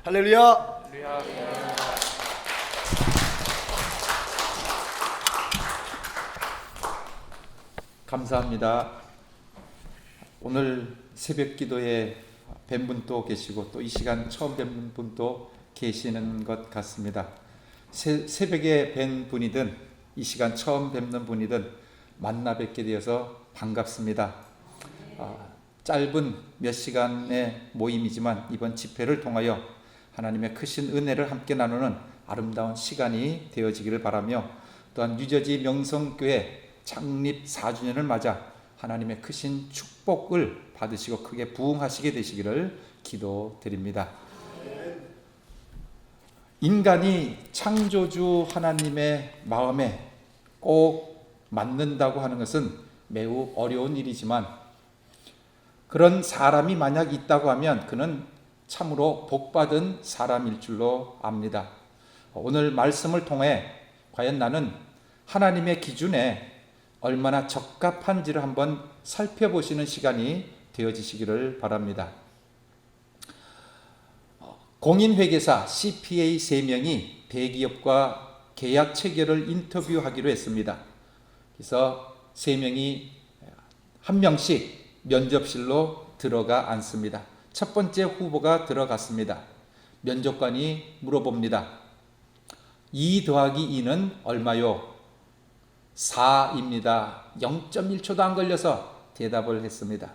할렐루야. 감사합니다. 오늘 새벽 기도에 뵌 분도 계시고 또 이 시간 처음 뵙는 분도 계시는 것 같습니다. 새벽에 뵌 분이든 이 시간 처음 뵙는 분이든 만나 뵙게 되어서 반갑습니다. 짧은 몇 시간의 모임이지만 이번 집회를 통하여 하나님의 크신 은혜를 함께 나누는 아름다운 시간이 되어지기를 바라며, 또한 뉴저지 명성교회 창립 4주년을 맞아 하나님의 크신 축복을 받으시고 크게 부흥하시게 되시기를 기도드립니다. 인간이 창조주 하나님의 마음에 꼭 맞는다고 하는 것은 매우 어려운 일이지만, 그런 사람이 만약 있다고 하면 그는 참으로 복받은 사람일 줄로 압니다. 오늘 말씀을 통해 과연 나는 하나님의 기준에 얼마나 적합한지를 한번 살펴보시는 시간이 되어지시기를 바랍니다. 공인회계사 CPA 3명이 대기업과 계약 체결을 인터뷰하기로 했습니다. 그래서 3명이 한 명씩 면접실로 들어가 앉습니다. 첫 번째 후보가 들어갔습니다. 면접관이 물어봅니다. 2 더하기 2는 얼마요? 4입니다. 0.1초도 안 걸려서 대답을 했습니다.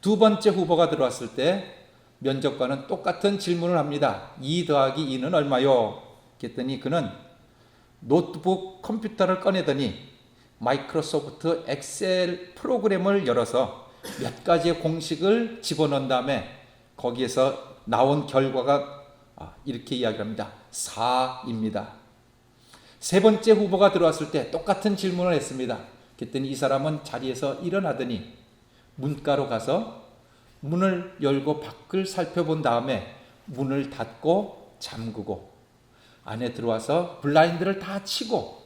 두 번째 후보가 들어왔을 때 면접관은 똑같은 질문을 합니다. 2 더하기 2는 얼마요? 그랬더니 그는 노트북 컴퓨터를 꺼내더니 마이크로소프트 엑셀 프로그램을 열어서 몇 가지의 공식을 집어넣은 다음에 거기에서 나온 결과가 이렇게 이야기합니다. 4입니다. 세 번째 후보가 들어왔을 때 똑같은 질문을 했습니다. 그랬더니 이 사람은 자리에서 일어나더니 문가로 가서 문을 열고 밖을 살펴본 다음에 문을 닫고 잠그고 안에 들어와서 블라인드를 다 치고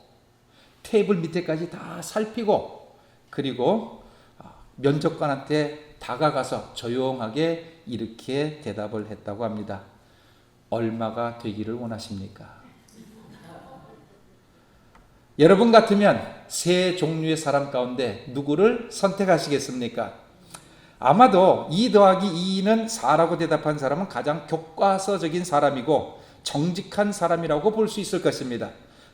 테이블 밑에까지 다 살피고, 그리고 면접관한테 다가가서 조용하게 이렇게 대답을 했다고 합니다. 얼마가 되기를 원하십니까? 여러분 같으면 세 종류의 사람 가운데 누구를 선택하시겠습니까? 아마도 2 더하기 2는 4라고 대답한 사람은 가장 교과서적인 사람이고 정직한 사람이라고 볼 수 있을 것입니다.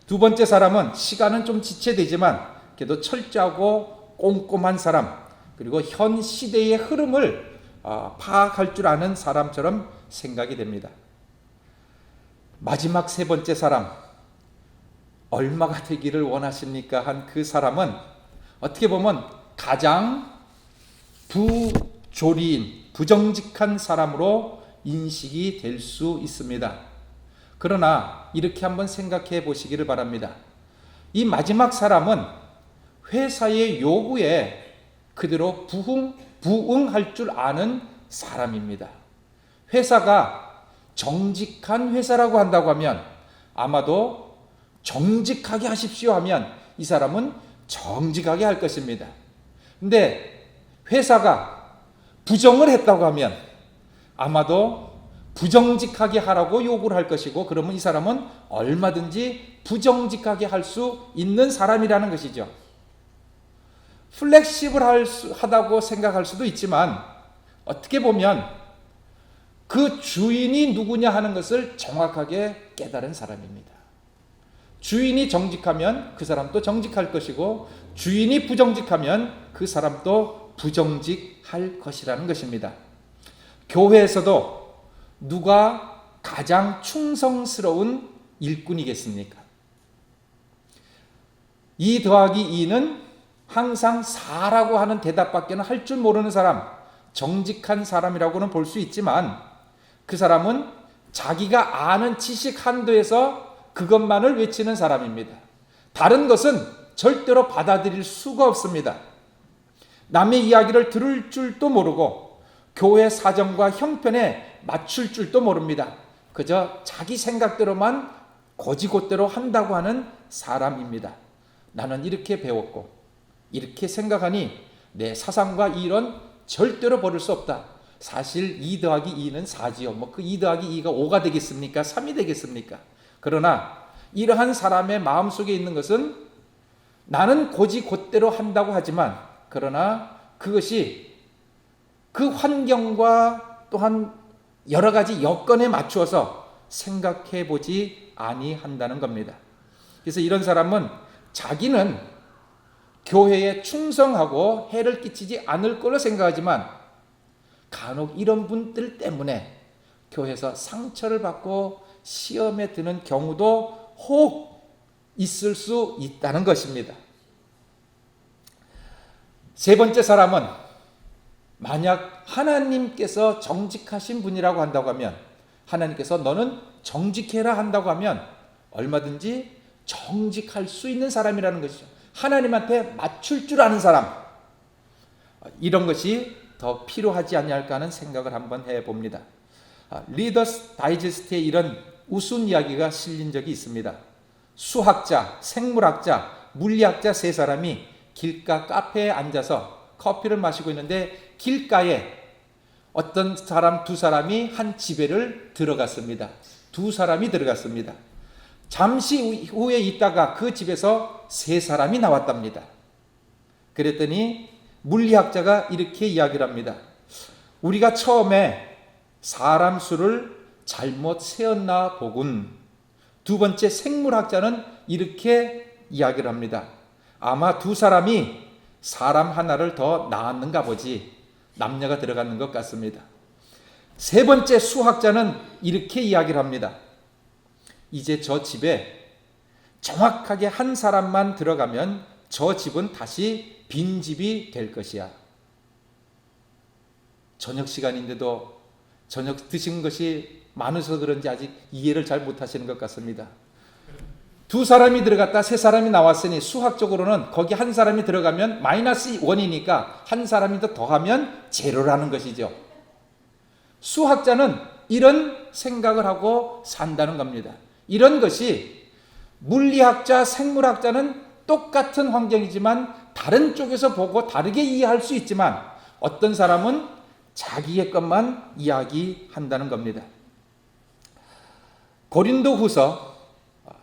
두 번째 사람은 시간은 좀 지체되지만 그래도 철저하고 꼼꼼한 사람, 그리고 현 시대의 흐름을 파악할 줄 아는 사람처럼 생각이 됩니다. 마지막 세 번째 사람, 얼마가 되기를 원하십니까? 한 그 사람은 어떻게 보면 가장 부조리인, 부정직한 사람으로 인식이 될 수 있습니다. 그러나 이렇게 한번 생각해 보시기를 바랍니다. 이 마지막 사람은 회사의 요구에 그대로 부응할 줄 아는 사람입니다. 회사가 정직한 회사라고 한다고 하면 아마도 정직하게 하십시오 하면 이 사람은 정직하게 할 것입니다. 근데 회사가 부정을 했다고 하면 아마도 부정직하게 하라고 요구를 할 것이고, 그러면 이 사람은 얼마든지 부정직하게 할 수 있는 사람이라는 것이죠. 플렉시블 하다고 생각할 수도 있지만 어떻게 보면 그 주인이 누구냐 하는 것을 정확하게 깨달은 사람입니다. 주인이 정직하면 그 사람도 정직할 것이고, 주인이 부정직하면 그 사람도 부정직할 것이라는 것입니다. 교회에서도 누가 가장 충성스러운 일꾼이겠습니까? 2 더하기 2는 항상 4라고 하는 대답밖에는 할 줄 모르는 사람, 정직한 사람이라고는 볼 수 있지만 그 사람은 자기가 아는 지식 한도에서 그것만을 외치는 사람입니다. 다른 것은 절대로 받아들일 수가 없습니다. 남의 이야기를 들을 줄도 모르고 교회 사정과 형편에 맞출 줄도 모릅니다. 그저 자기 생각대로만 고지곳대로 한다고 하는 사람입니다. 나는 이렇게 배웠고 이렇게 생각하니 내 사상과 이론 절대로 버릴 수 없다. 사실 2 더하기 2는 4지요. 뭐 그 2 더하기 2가 5가 되겠습니까? 3이 되겠습니까? 그러나 이러한 사람의 마음속에 있는 것은 나는 곧대로 한다고 하지만, 그러나 그것이 그 환경과 또한 여러 가지 여건에 맞추어서 생각해 보지 아니한다는 겁니다. 그래서 이런 사람은 자기는 교회에 충성하고 해를 끼치지 않을 걸로 생각하지만, 간혹 이런 분들 때문에 교회에서 상처를 받고 시험에 드는 경우도 혹 있을 수 있다는 것입니다. 세 번째 사람은 만약 하나님께서 정직하신 분이라고 한다고 하면, 하나님께서 너는 정직해라 한다고 하면 얼마든지 정직할 수 있는 사람이라는 것이죠. 하나님한테 맞출 줄 아는 사람, 이런 것이 더 필요하지 않을까 하는 생각을 한번 해봅니다. 리더스 다이제스트에 이런 우스운 이야기가 실린 적이 있습니다. 수학자, 생물학자, 물리학자 세 사람이 길가 카페에 앉아서 커피를 마시고 있는데, 길가에 어떤 사람 두 사람이 한 집에를 들어갔습니다. 두 사람이 들어갔습니다. 잠시 후에 있다가 그 집에서 세 사람이 나왔답니다. 그랬더니 물리학자가 이렇게 이야기를 합니다. 우리가 처음에 사람 수를 잘못 세었나 보군. 두 번째 생물학자는 이렇게 이야기를 합니다. 아마 두 사람이 사람 하나를 더 낳았는가 보지. 남녀가 들어가는 것 같습니다. 세 번째 수학자는 이렇게 이야기를 합니다. 이제 저 집에 정확하게 한 사람만 들어가면 저 집은 다시 빈집이 될 것이야. 저녁 시간인데도 저녁 드신 것이 많으셔서 그런지 아직 이해를 잘 못하시는 것 같습니다. 두 사람이 들어갔다 세 사람이 나왔으니 수학적으로는 거기 한 사람이 들어가면 마이너스 1이니까 한 사람이 더 더하면 제로라는 것이죠. 수학자는 이런 생각을 하고 산다는 겁니다. 이런 것이 물리학자, 생물학자는 똑같은 환경이지만 다른 쪽에서 보고 다르게 이해할 수 있지만, 어떤 사람은 자기의 것만 이야기한다는 겁니다. 고린도후서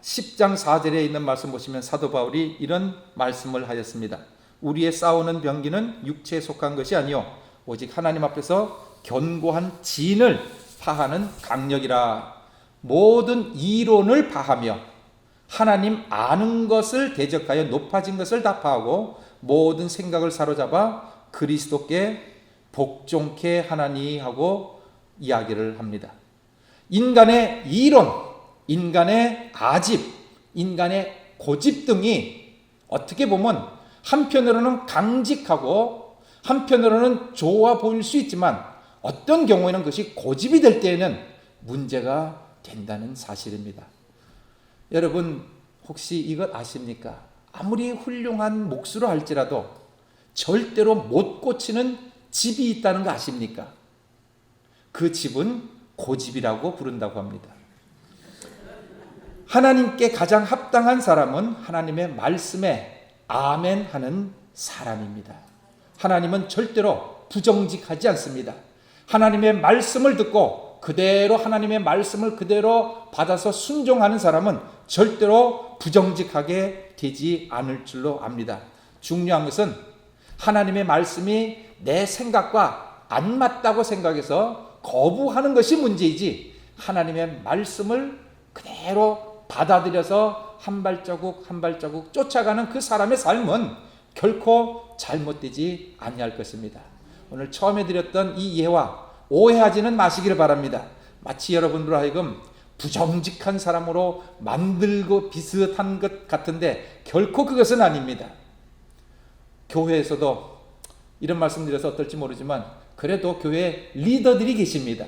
10장 4절에 있는 말씀 보시면 사도 바울이 이런 말씀을 하였습니다. 우리의 싸우는 병기는 육체에 속한 것이 아니요 오직 하나님 앞에서 견고한 진을 파하는 강력이라. 모든 이론을 파하며 하나님 아는 것을 대적하여 높아진 것을 다 파하고 모든 생각을 사로잡아 그리스도께 복종케 하나니 하고 이야기를 합니다. 인간의 이론, 인간의 아집, 인간의 고집 등이 어떻게 보면 한편으로는 강직하고 한편으로는 좋아 보일 수 있지만, 어떤 경우에는 그것이 고집이 될 때에는 문제가 된다는 사실입니다. 여러분 혹시 이것 아십니까? 아무리 훌륭한 목수로 할지라도 절대로 못 고치는 집이 있다는 거 아십니까? 그 집은 고집이라고 부른다고 합니다. 하나님께 가장 합당한 사람은 하나님의 말씀에 아멘 하는 사람입니다. 하나님은 절대로 부정직하지 않습니다. 하나님의 말씀을 듣고 그대로 하나님의 말씀을 그대로 받아서 순종하는 사람은 절대로 부정직하게 되지 않을 줄로 압니다. 중요한 것은 하나님의 말씀이 내 생각과 안 맞다고 생각해서 거부하는 것이 문제이지, 하나님의 말씀을 그대로 받아들여서 한 발자국 한 발자국 쫓아가는 그 사람의 삶은 결코 잘못되지 아니할 것입니다. 오늘 처음에 드렸던 이 예화 오해하지는 마시기를 바랍니다. 마치 여러분들 하여금 부정직한 사람으로 만들고 비슷한 것 같은데 결코 그것은 아닙니다. 교회에서도 이런 말씀 드려서 어떨지 모르지만 그래도 교회 리더들이 계십니다.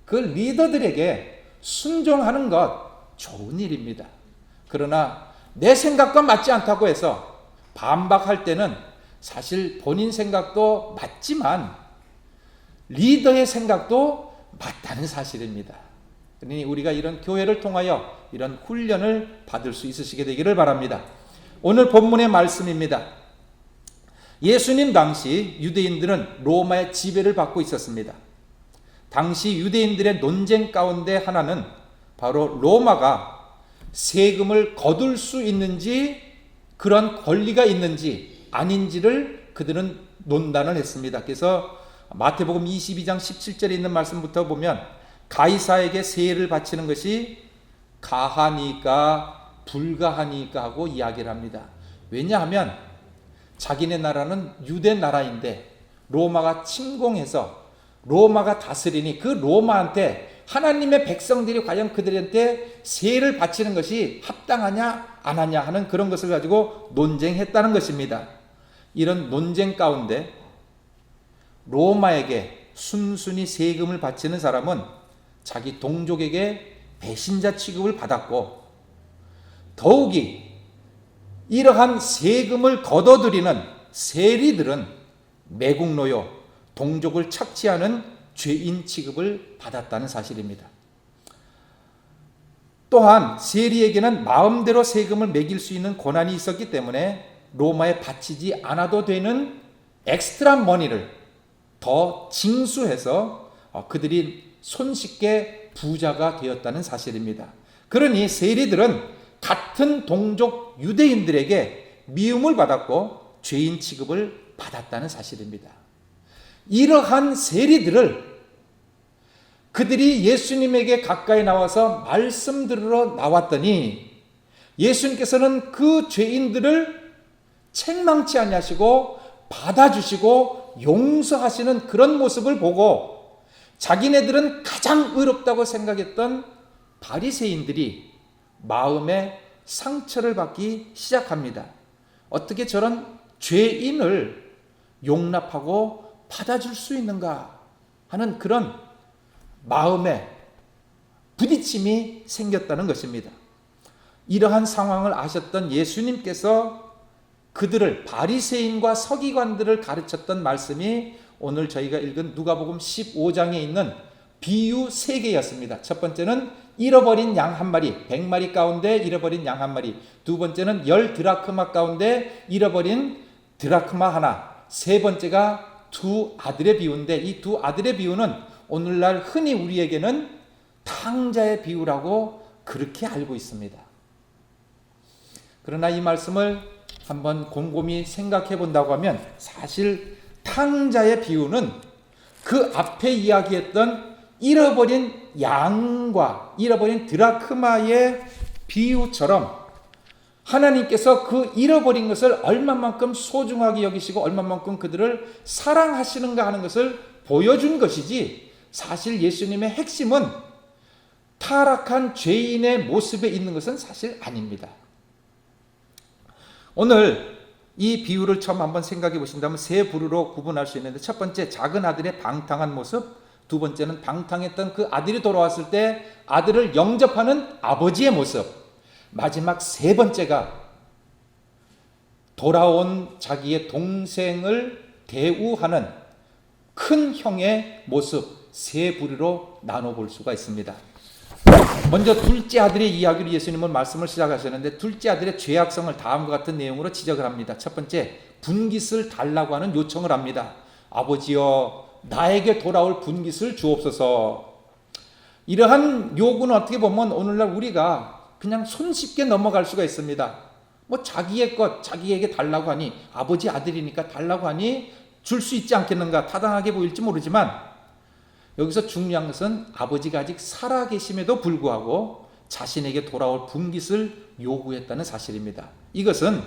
그 리더들에게 순종하는 것 좋은 일입니다. 그러나 내 생각과 맞지 않다고 해서 반박할 때는 사실 본인 생각도 맞지만 리더의 생각도 맞다는 사실입니다. 그러니 우리가 이런 교회를 통하여 이런 훈련을 받을 수 있으시게 되기를 바랍니다. 오늘 본문의 말씀입니다. 예수님 당시 유대인들은 로마의 지배를 받고 있었습니다. 당시 유대인들의 논쟁 가운데 하나는 바로 로마가 세금을 거둘 수 있는지, 그런 권리가 있는지 아닌지를 그들은 논단을 했습니다. 그래서 마태복음 22장 17절에 있는 말씀부터 보면 가이사에게 세를 바치는 것이 가하니까 불가하니까 하고 이야기를 합니다. 왜냐하면 자기네 나라는 유대 나라인데 로마가 침공해서 로마가 다스리니 그 로마한테 하나님의 백성들이 과연 그들한테 세를 바치는 것이 합당하냐 안 하냐 하는 그런 것을 가지고 논쟁했다는 것입니다. 이런 논쟁 가운데 로마에게 순순히 세금을 바치는 사람은 자기 동족에게 배신자 취급을 받았고, 더욱이 이러한 세금을 걷어들이는 세리들은 매국노요, 동족을 착취하는 죄인 취급을 받았다는 사실입니다. 또한 세리에게는 마음대로 세금을 매길 수 있는 권한이 있었기 때문에 로마에 바치지 않아도 되는 엑스트라 머니를 더 징수해서 그들이 손쉽게 부자가 되었다는 사실입니다. 그러니 세리들은 같은 동족 유대인들에게 미움을 받았고 죄인 취급을 받았다는 사실입니다. 이러한 세리들을 그들이 예수님에게 가까이 나와서 말씀 들으러 나왔더니 예수님께서는 그 죄인들을 책망치 아니하시고 받아주시고 용서하시는 그런 모습을 보고 자기네들은 가장 의롭다고 생각했던 바리새인들이 마음에 상처를 받기 시작합니다. 어떻게 저런 죄인을 용납하고 받아줄 수 있는가 하는 그런 마음에 부딪힘이 생겼다는 것입니다. 이러한 상황을 아셨던 예수님께서 그들을, 바리새인과 서기관들을 가르쳤던 말씀이 오늘 저희가 읽은 누가복음 15장에 있는 비유 3개였습니다. 첫 번째는 잃어버린 양 한 마리, 100마리 가운데 잃어버린 양 한 마리. 두 번째는 10드라크마 가운데 잃어버린 드라크마 하나. 세 번째가 두 아들의 비유인데 이 두 아들의 비유는 오늘날 흔히 우리에게는 탕자의 비유라고 그렇게 알고 있습니다. 그러나 이 말씀을 한번 곰곰이 생각해 본다고 하면 사실 탕자의 비유는 그 앞에 이야기했던 잃어버린 양과 잃어버린 드라크마의 비유처럼 하나님께서 그 잃어버린 것을 얼마만큼 소중하게 여기시고 얼마만큼 그들을 사랑하시는가 하는 것을 보여준 것이지, 사실 예수님의 핵심은 타락한 죄인의 모습에 있는 것은 사실 아닙니다. 오늘 이 비유를 처음 한번 생각해 보신다면 세 부류로 구분할 수 있는데, 첫 번째 작은 아들의 방탕한 모습, 두 번째는 방탕했던 그 아들이 돌아왔을 때 아들을 영접하는 아버지의 모습, 마지막 세 번째가 돌아온 자기의 동생을 대우하는 큰 형의 모습, 세 부류로 나눠볼 수가 있습니다. 먼저 둘째 아들의 이야기로 예수님은 말씀을 시작하셨는데, 둘째 아들의 죄악성을 다음과 같은 내용으로 지적을 합니다. 첫 번째, 분깃을 달라고 하는 요청을 합니다. 아버지여, 나에게 돌아올 분깃을 주옵소서. 이러한 요구는 어떻게 보면 오늘날 우리가 그냥 손쉽게 넘어갈 수가 있습니다. 뭐 자기의 것 자기에게 달라고 하니, 아버지 아들이니까 달라고 하니 줄 수 있지 않겠는가, 타당하게 보일지 모르지만 여기서 중요한 것은 아버지가 아직 살아계심에도 불구하고 자신에게 돌아올 분깃을 요구했다는 사실입니다. 이것은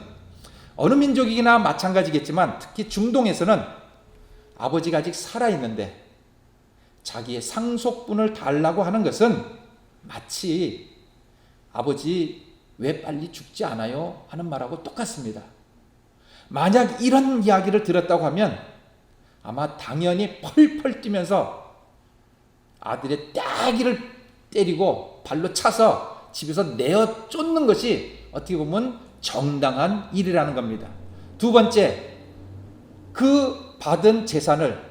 어느 민족이나 마찬가지겠지만 특히 중동에서는 아버지가 아직 살아있는데 자기의 상속분을 달라고 하는 것은 마치 아버지 왜 빨리 죽지 않아요? 하는 말하고 똑같습니다. 만약 이런 이야기를 들었다고 하면 아마 당연히 펄펄 뛰면서 아들의 따귀를 때리고 발로 차서 집에서 내어 쫓는 것이 어떻게 보면 정당한 일이라는 겁니다. 두 번째, 그 받은 재산을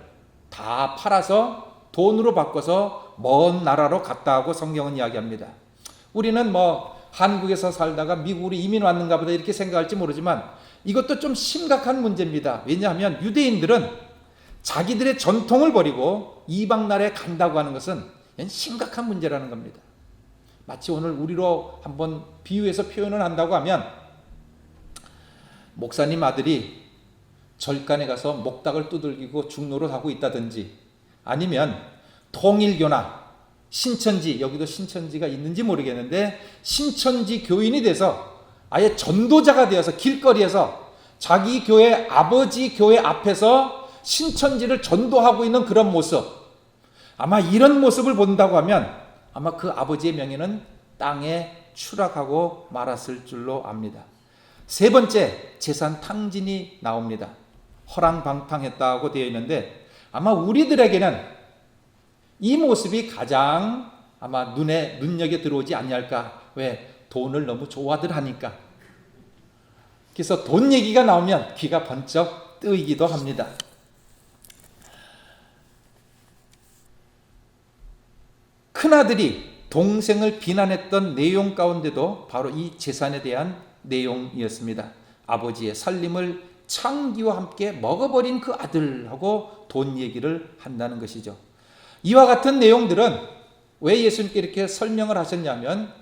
다 팔아서 돈으로 바꿔서 먼 나라로 갔다 하고 성경은 이야기합니다. 우리는 뭐 한국에서 살다가 미국으로 이민 왔는가 보다 이렇게 생각할지 모르지만 이것도 좀 심각한 문제입니다. 왜냐하면 유대인들은 자기들의 전통을 버리고 이방 나라에 간다고 하는 것은 심각한 문제라는 겁니다. 마치 오늘 우리로 한번 비유해서 표현을 한다고 하면, 목사님 아들이 절간에 가서 목닥을 두들기고 중노릇하고 있다든지, 아니면 통일교나 신천지, 여기도 신천지가 있는지 모르겠는데 신천지 교인이 돼서 아예 전도자가 되어서 길거리에서 자기 교회, 아버지 교회 앞에서 신천지를 전도하고 있는 그런 모습, 아마 이런 모습을 본다고 하면 아마 그 아버지의 명예는 땅에 추락하고 말았을 줄로 압니다. 세 번째, 재산 탕진이 나옵니다. 허랑방탕했다고 되어 있는데 아마 우리들에게는 이 모습이 가장 아마 눈여겨 들어오지 아니할까. 왜? 돈을 너무 좋아들 하니까. 그래서 돈 얘기가 나오면 귀가 번쩍 뜨이기도 합니다. 큰아들이 동생을 비난했던 내용 가운데도 바로 이 재산에 대한 내용이었습니다. 아버지의 살림을 창기와 함께 먹어버린 그 아들하고 돈 얘기를 한다는 것이죠. 이와 같은 내용들은 왜 예수님께 이렇게 설명을 하셨냐면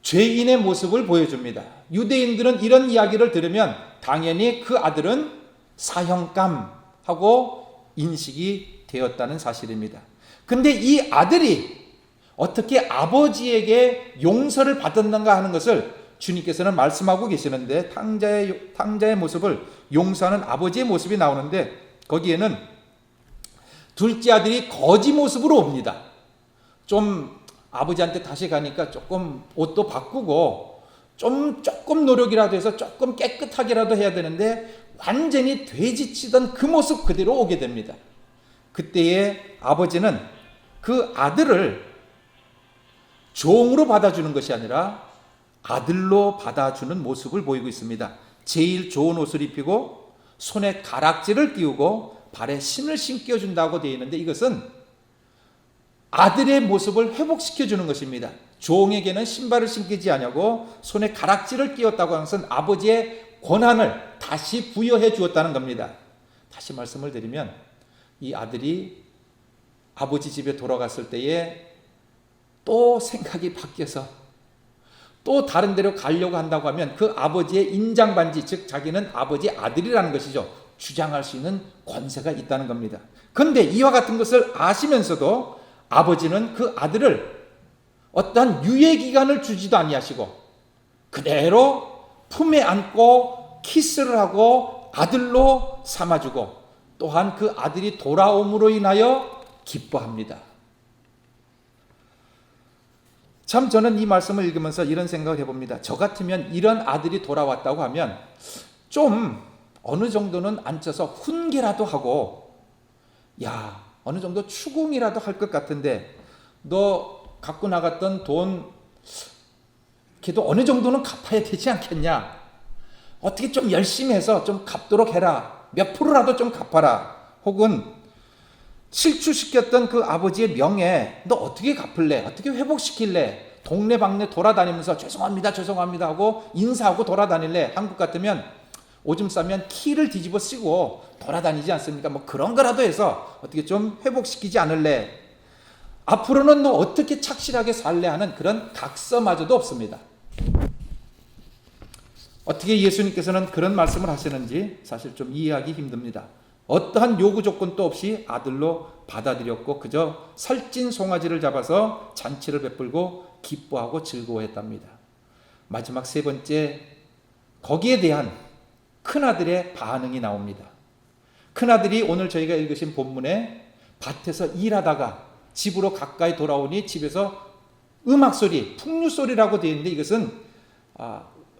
죄인의 모습을 보여줍니다. 유대인들은 이런 이야기를 들으면 당연히 그 아들은 사형감하고 인식이 되었다는 사실입니다. 근데 이 아들이 어떻게 아버지에게 용서를 받았는가 하는 것을 주님께서는 말씀하고 계시는데, 탕자의 모습을 용서하는 아버지의 모습이 나오는데, 거기에는 둘째 아들이 거지 모습으로 옵니다. 좀 아버지한테 다시 가니까 조금 옷도 바꾸고 조금 노력이라도 해서 조금 깨끗하게라도 해야 되는데 완전히 돼지치던 그 모습 그대로 오게 됩니다. 그때의 아버지는 그 아들을 종으로 받아주는 것이 아니라 아들로 받아주는 모습을 보이고 있습니다. 제일 좋은 옷을 입히고 손에 가락지를 끼우고 발에 신을 신겨준다고 되어 있는데, 이것은 아들의 모습을 회복시켜주는 것입니다. 종에게는 신발을 신기지 아니하고 손에 가락지를 끼웠다고 하는 것은 아버지의 권한을 다시 부여해 주었다는 겁니다. 다시 말씀을 드리면 이 아들이 아버지 집에 돌아갔을 때에 또 생각이 바뀌어서 또 다른 데로 가려고 한다고 하면 그 아버지의 인장반지, 즉 자기는 아버지의 아들이라는 것이죠. 주장할 수 있는 권세가 있다는 겁니다. 그런데 이와 같은 것을 아시면서도 아버지는 그 아들을 어떠한 유예기간을 주지도 아니하시고 그대로 품에 안고 키스를 하고 아들로 삼아주고, 또한 그 아들이 돌아옴으로 인하여 기뻐합니다. 참 저는 이 말씀을 읽으면서 이런 생각을 해봅니다. 저 같으면 이런 아들이 돌아왔다고 하면 좀 어느 정도는 앉혀서 훈계라도 하고, 야, 어느 정도 추궁이라도 할 것 같은데 너 갖고 나갔던 돈 그래도 어느 정도는 갚아야 되지 않겠냐, 어떻게 좀 열심히 해서 좀 갚도록 해라, 몇 프로라도 좀 갚아라, 혹은 실추시켰던 그 아버지의 명예 너 어떻게 갚을래, 어떻게 회복시킬래, 동네방네 돌아다니면서 죄송합니다 죄송합니다 하고 인사하고 돌아다닐래. 한국 같으면 오줌 싸면 키를 뒤집어 쓰고 돌아다니지 않습니까? 뭐 그런 거라도 해서 어떻게 좀 회복시키지 않을래, 앞으로는 너 어떻게 착실하게 살래 하는 그런 각서마저도 없습니다. 어떻게 예수님께서는 그런 말씀을 하시는지 사실 좀 이해하기 힘듭니다. 어떠한 요구 조건도 없이 아들로 받아들였고 그저 살찐 송아지를 잡아서 잔치를 베풀고 기뻐하고 즐거워했답니다. 마지막 세 번째, 거기에 대한 큰아들의 반응이 나옵니다. 큰아들이 오늘 저희가 읽으신 본문에 밭에서 일하다가 집으로 가까이 돌아오니 집에서 음악소리, 풍류소리라고 되어 있는데 이것은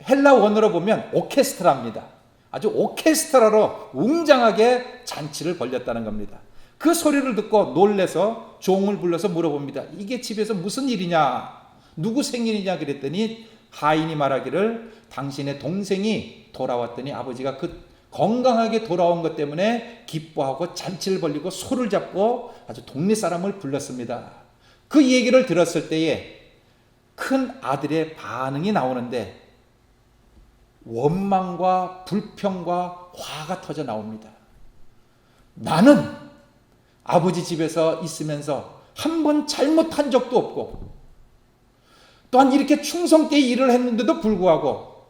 헬라 원어로 보면 오케스트라입니다. 아주 오케스트라로 웅장하게 잔치를 벌였다는 겁니다. 그 소리를 듣고 놀래서 종을 불러서 물어봅니다. 이게 집에서 무슨 일이냐, 누구 생일이냐 그랬더니 하인이 말하기를 당신의 동생이 돌아왔더니 아버지가 그 건강하게 돌아온 것 때문에 기뻐하고 잔치를 벌리고 소를 잡고 아주 동네 사람을 불렀습니다. 그 얘기를 들었을 때에 큰 아들의 반응이 나오는데 원망과 불평과 화가 터져 나옵니다. 나는 아버지 집에서 있으면서 한 번 잘못한 적도 없고, 또한 이렇게 충성되이 일을 했는데도 불구하고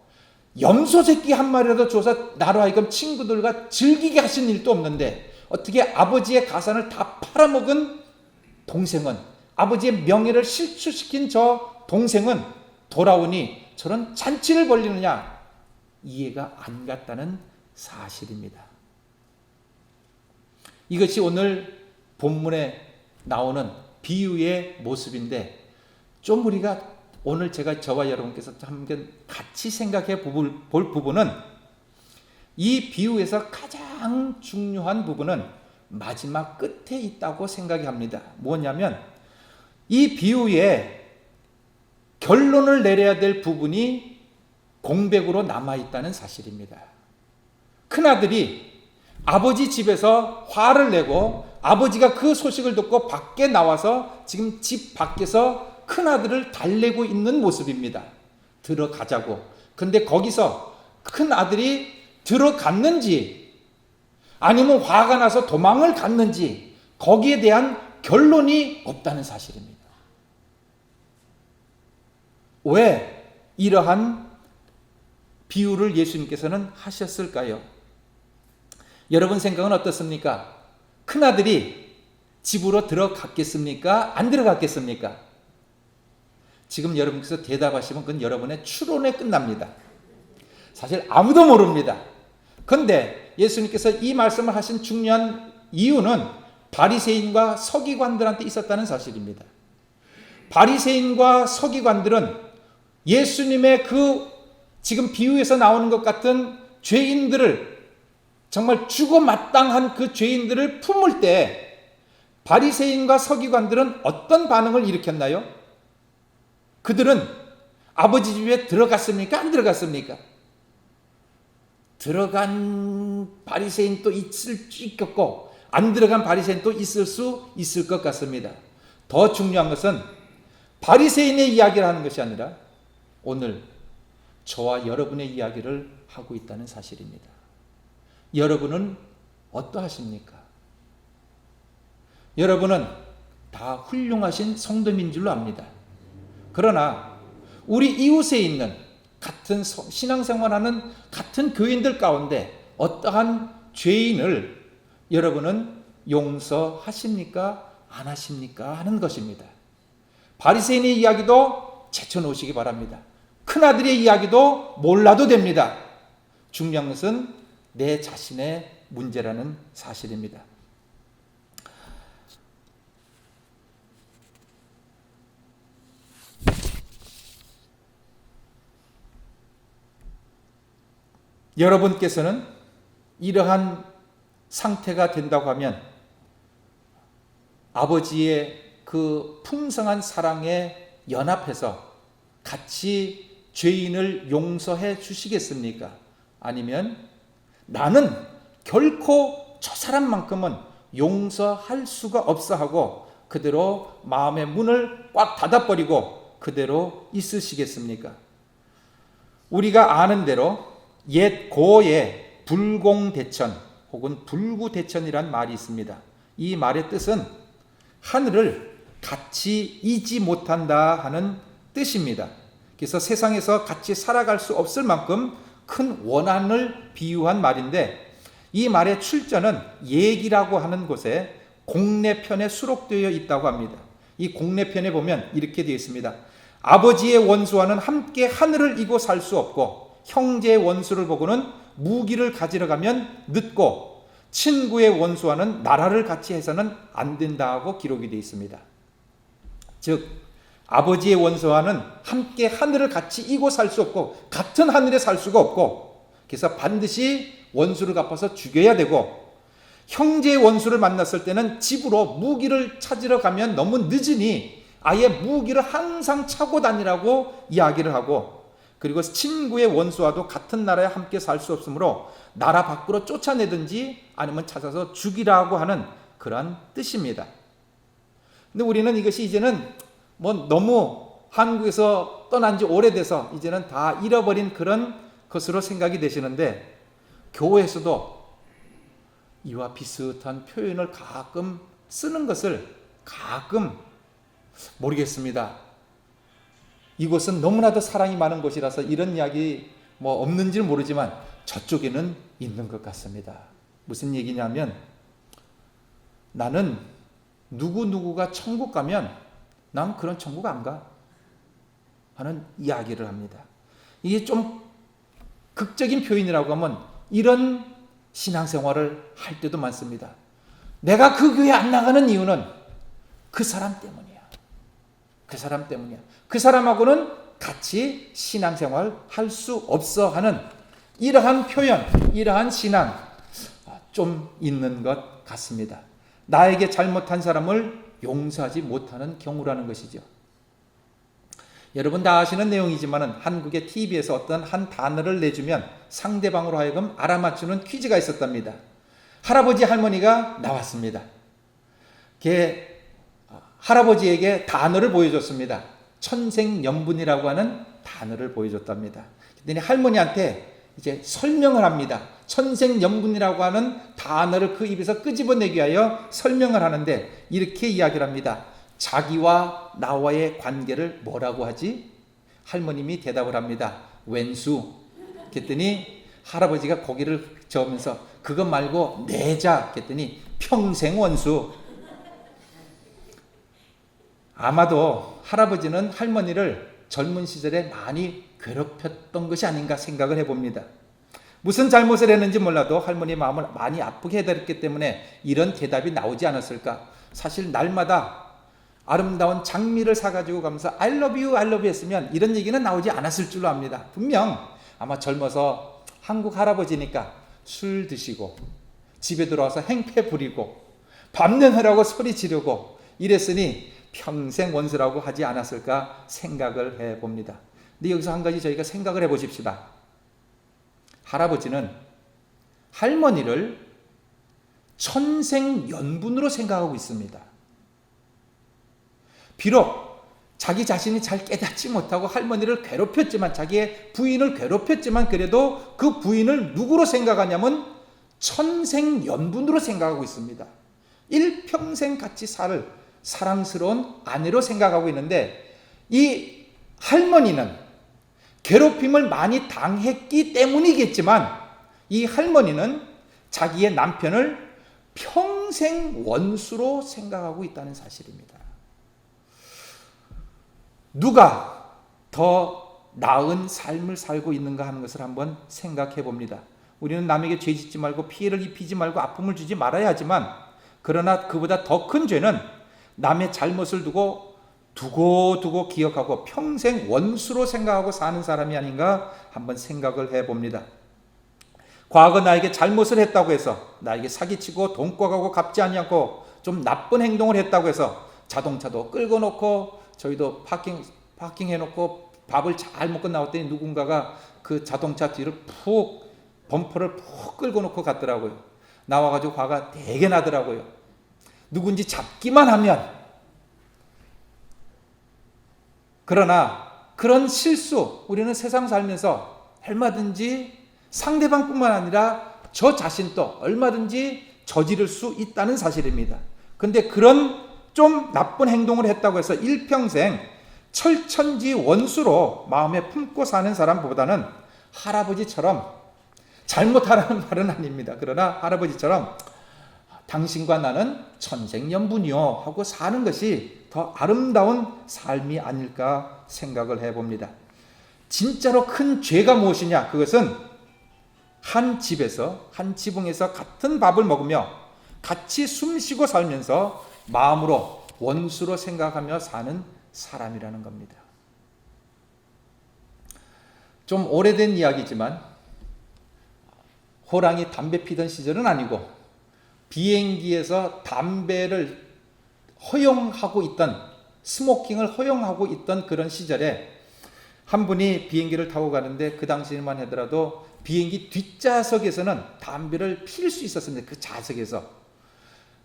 염소 새끼 한 마리라도 줘서 나로 하여금 친구들과 즐기게 하신 일도 없는데, 어떻게 아버지의 가산을 다 팔아먹은 동생은, 아버지의 명예를 실추시킨 저 동생은 돌아오니 저런 잔치를 벌리느냐? 이해가 안 갔다는 사실입니다. 이것이 오늘 본문에 나오는 비유의 모습인데, 좀 우리가 오늘 제가 저와 여러분께서 한번 같이 생각해 볼 부분은, 이 비유에서 가장 중요한 부분은 마지막 끝에 있다고 생각이 합니다. 뭐냐면 이 비유에 결론을 내려야 될 부분이 공백으로 남아있다는 사실입니다. 큰아들이 아버지 집에서 화를 내고 아버지가 그 소식을 듣고 밖에 나와서 지금 집 밖에서 큰아들을 달래고 있는 모습입니다. 들어가자고. 근데 거기서 큰아들이 들어갔는지 아니면 화가 나서 도망을 갔는지 거기에 대한 결론이 없다는 사실입니다. 왜 이러한 비유를 예수님께서는 하셨을까요? 여러분 생각은 어떻습니까? 큰아들이 집으로 들어갔겠습니까? 안 들어갔겠습니까? 지금 여러분께서 대답하시면 그건 여러분의 추론에 끝납니다. 사실 아무도 모릅니다. 그런데 예수님께서 이 말씀을 하신 중요한 이유는 바리새인과 서기관들한테 있었다는 사실입니다. 바리새인과 서기관들은 예수님의 그 지금 비유에서 나오는 것 같은 죄인들을, 정말 죽어 마땅한 그 죄인들을 품을 때 바리새인과 서기관들은 어떤 반응을 일으켰나요? 그들은 아버지 집에 들어갔습니까? 안 들어갔습니까? 들어간 바리새인 또 있을 수 있겠고, 안 들어간 바리새인 또 있을 수 있을 것 같습니다. 더 중요한 것은 바리새인의 이야기를 하는 것이 아니라 오늘 저와 여러분의 이야기를 하고 있다는 사실입니다. 여러분은 어떠하십니까? 여러분은 다 훌륭하신 성도인 줄로 압니다. 그러나 우리 이웃에 있는 같은 신앙생활하는 같은 교인들 가운데 어떠한 죄인을 여러분은 용서하십니까? 안 하십니까? 하는 것입니다. 바리새인의 이야기도 제쳐놓으시기 바랍니다. 큰아들의 이야기도 몰라도 됩니다. 중요한 것은 내 자신의 문제라는 사실입니다. 여러분께서는 이러한 상태가 된다고 하면 아버지의 그 풍성한 사랑에 연합해서 같이 죄인을 용서해 주시겠습니까? 아니면 나는 결코 저 사람만큼은 용서할 수가 없어 하고 그대로 마음의 문을 꽉 닫아버리고 그대로 있으시겠습니까? 우리가 아는 대로 옛 고의 불공대천 혹은 불구대천이란 말이 있습니다. 이 말의 뜻은 하늘을 같이 이지 못한다 하는 뜻입니다. 그래서 세상에서 같이 살아갈 수 없을 만큼 큰 원한을 비유한 말인데, 이 말의 출처는 얘기라고 하는 곳에 공내편에 수록되어 있다고 합니다. 이 공내편에 보면 이렇게 되어 있습니다. 아버지의 원수와는 함께 하늘을 이고 살 수 없고, 형제의 원수를 보고는 무기를 가지러 가면 늦고, 친구의 원수와는 나라를 같이 해서는 안 된다고 기록이 되어 있습니다. 즉 아버지의 원수와는 함께 하늘을 같이 이고 살 수 없고 같은 하늘에 살 수가 없고, 그래서 반드시 원수를 갚아서 죽여야 되고, 형제의 원수를 만났을 때는 집으로 무기를 찾으러 가면 너무 늦으니 아예 무기를 항상 차고 다니라고 이야기를 하고, 그리고 친구의 원수와도 같은 나라에 함께 살 수 없으므로 나라 밖으로 쫓아내든지 아니면 찾아서 죽이라고 하는 그러한 뜻입니다. 근데 우리는 이것이 이제는 뭐 너무 한국에서 떠난 지 오래돼서 이제는 다 잃어버린 그런 것으로 생각이 되시는데, 교회에서도 이와 비슷한 표현을 가끔 쓰는 것을 가끔 모르겠습니다. 이곳은 너무나도 사랑이 많은 곳이라서 이런 이야기 없는지는 모르지만 저쪽에는 있는 것 같습니다. 무슨 얘기냐면 나는 누구누구가 천국 가면 난 그런 천국 안 가 하는 이야기를 합니다. 이게 좀 극적인 표현이라고 하면 이런 신앙생활을 할 때도 많습니다. 내가 그 교회 안 나가는 이유는 그 사람 때문이야. 그 사람 때문이야. 그 사람하고는 같이 신앙생활 할 수 없어 하는 이러한 표현, 이러한 신앙 좀 있는 것 같습니다. 나에게 잘못한 사람을 용서하지 못하는 경우라는 것이죠. 여러분 다 아시는 내용이지만 한국의 TV에서 어떤 한 단어를 내주면 상대방으로 하여금 알아맞추는 퀴즈가 있었답니다. 할아버지 할머니가 나왔습니다. 할아버지에게 단어를 보여줬습니다. 천생연분이라고 하는 단어를 보여줬답니다. 그랬더니 할머니한테 이제 설명을 합니다. 천생연분이라고 하는 단어를 그 입에서 끄집어내기 위하여 설명을 하는데 이렇게 이야기를 합니다. 자기와 나와의 관계를 뭐라고 하지? 할머님이 대답을 합니다. 왼수. 그랬더니 할아버지가 고개를 저으면서 그것 말고 내자. 그랬더니 평생 원수. 아마도 할아버지는 할머니를 젊은 시절에 많이 괴롭혔던 것이 아닌가 생각을 해봅니다. 무슨 잘못을 했는지 몰라도 할머니 마음을 많이 아프게 해드렸기 때문에 이런 대답이 나오지 않았을까. 사실 날마다 아름다운 장미를 사가지고 가면서 I love you, I love you 했으면 이런 얘기는 나오지 않았을 줄로 압니다. 분명 아마 젊어서 한국 할아버지니까 술 드시고 집에 들어와서 행패 부리고 밤내느라고 소리 지르고 이랬으니 평생 원수라고 하지 않았을까 생각을 해봅니다. 근데 여기서 한 가지 저희가 생각을 해보십시다. 할아버지는 할머니를 천생연분으로 생각하고 있습니다. 비록 자기 자신이 잘 깨닫지 못하고 할머니를 괴롭혔지만 자기의 부인을 괴롭혔지만 그래도 그 부인을 누구로 생각하냐면 천생연분으로 생각하고 있습니다. 일평생 같이 살 사랑스러운 아내로 생각하고 있는데 이 할머니는 괴롭힘을 많이 당했기 때문이겠지만 이 할머니는 자기의 남편을 평생 원수로 생각하고 있다는 사실입니다. 누가 더 나은 삶을 살고 있는가 하는 것을 한번 생각해 봅니다. 우리는 남에게 죄 짓지 말고 피해를 입히지 말고 아픔을 주지 말아야 하지만 그러나 그보다 더 큰 죄는 남의 잘못을 두고 기억하고 평생 원수로 생각하고 사는 사람이 아닌가 한번 생각을 해봅니다. 과거 나에게 잘못을 했다고 해서 나에게 사기치고 돈 꿔가고 갚지 않냐고 좀 나쁜 행동을 했다고 해서 자동차도 끌고 놓고 저희도 파킹 해놓고 밥을 잘 먹고 나왔더니 누군가가 그 자동차 뒤를 범퍼를 푹 끌고 놓고 갔더라고요. 나와가지고 화가 되게 나더라고요. 누군지 잡기만 하면. 그러나 그런 실수 우리는 세상 살면서 얼마든지 상대방뿐만 아니라 저 자신도 얼마든지 저지를 수 있다는 사실입니다. 그런데 그런 좀 나쁜 행동을 했다고 해서 일평생 철천지 원수로 마음에 품고 사는 사람보다는 할아버지처럼 잘못하라는 말은 아닙니다. 그러나 할아버지처럼 당신과 나는 천생연분이요 하고 사는 것이 더 아름다운 삶이 아닐까 생각을 해봅니다. 진짜로 큰 죄가 무엇이냐? 그것은 한 집에서 한 지붕에서 같은 밥을 먹으며 같이 숨쉬고 살면서 마음으로 원수로 생각하며 사는 사람이라는 겁니다. 좀 오래된 이야기지만 호랑이 담배 피던 시절은 아니고 비행기에서 담배를 허용하고 있던 스모킹을 허용하고 있던 그런 시절에 한 분이 비행기를 타고 가는데 그 당시만 하더라도 비행기 뒷좌석에서는 담배를 필 수 있었습니다. 그 좌석에서.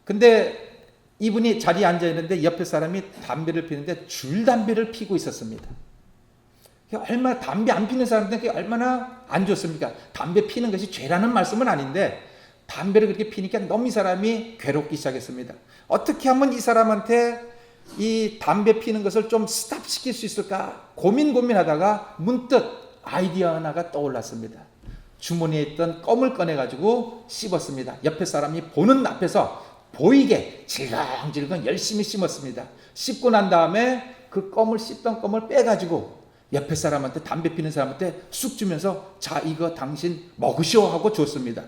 근데 이분이 자리에 앉아 있는데 옆에 사람이 담배를 피는데 줄담배를 피고 있었습니다. 얼마나 담배 안 피는 사람들에게 얼마나 안 좋습니까? 담배 피는 것이 죄라는 말씀은 아닌데 담배를 그렇게 피니까 너무 이 사람이 괴롭기 시작했습니다. 어떻게 하면 이 사람한테 이 담배 피는 것을 좀 스탑시킬 수 있을까 고민하다가 문득 아이디어 하나가 떠올랐습니다. 주머니에 있던 껌을 꺼내가지고 씹었습니다. 옆에 사람이 보는 앞에서 보이게 질겅질겅 열심히 씹었습니다. 씹고 난 다음에 그 껌을 씹던 껌을 빼가지고 옆에 사람한테 담배 피는 사람한테 쑥 주면서 자 이거 당신 먹으시오 하고 줬습니다.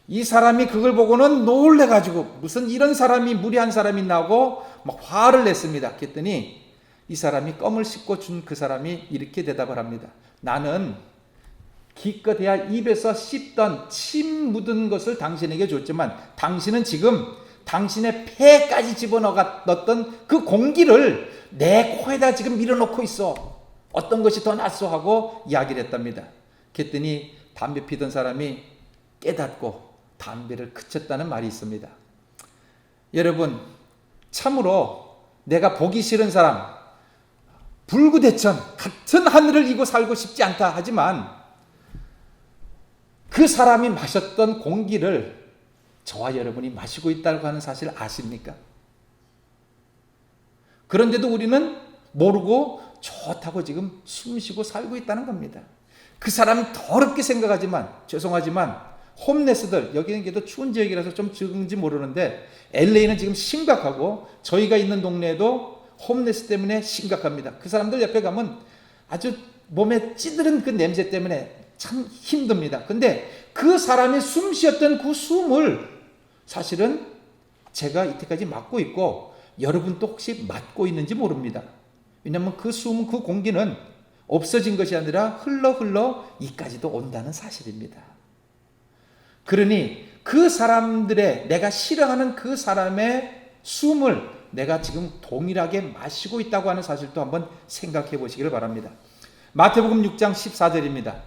이 사람이 그걸 보고는 놀래가지고 무슨 이런 사람이 무리한 사람이 나고 막 화를 냈습니다. 그랬더니 이 사람이 껌을 씹고 준 그 사람이 이렇게 대답을 합니다. 나는 기껏해야 입에서 씹던 침 묻은 것을 당신에게 줬지만 당신은 지금 당신의 폐까지 집어넣었던 그 공기를 내 코에다 지금 밀어넣고 있어. 어떤 것이 더 낫소 하고 이야기를 했답니다. 그랬더니 담배 피던 사람이 깨닫고 담배를 그쳤다는 말이 있습니다. 여러분, 참으로 내가 보기 싫은 사람, 불구대천 같은 하늘을 이고 살고 싶지 않다 하지만 그 사람이 마셨던 공기를 저와 여러분이 마시고 있다고 하는 사실 아십니까? 그런데도 우리는 모르고 좋다고 지금 숨쉬고 살고 있다는 겁니다. 그 사람 더럽게 생각하지만 죄송하지만 홈레스들, 여기는 그래도 추운 지역이라서 좀 적은지 모르는데 LA는 지금 심각하고 저희가 있는 동네에도 홈레스 때문에 심각합니다. 그 사람들 옆에 가면 아주 몸에 찌드는 그 냄새 때문에 참 힘듭니다. 근데 그 사람이 숨 쉬었던 그 숨을 사실은 제가 이때까지 맡고 있고 여러분도 혹시 맡고 있는지 모릅니다. 왜냐하면 그 숨, 그 공기는 없어진 것이 아니라 흘러 이까지도 온다는 사실입니다. 그러니 그 사람들의 내가 싫어하는 그 사람의 숨을 내가 지금 동일하게 마시고 있다고 하는 사실도 한번 생각해 보시기를 바랍니다. 마태복음 6장 14절입니다.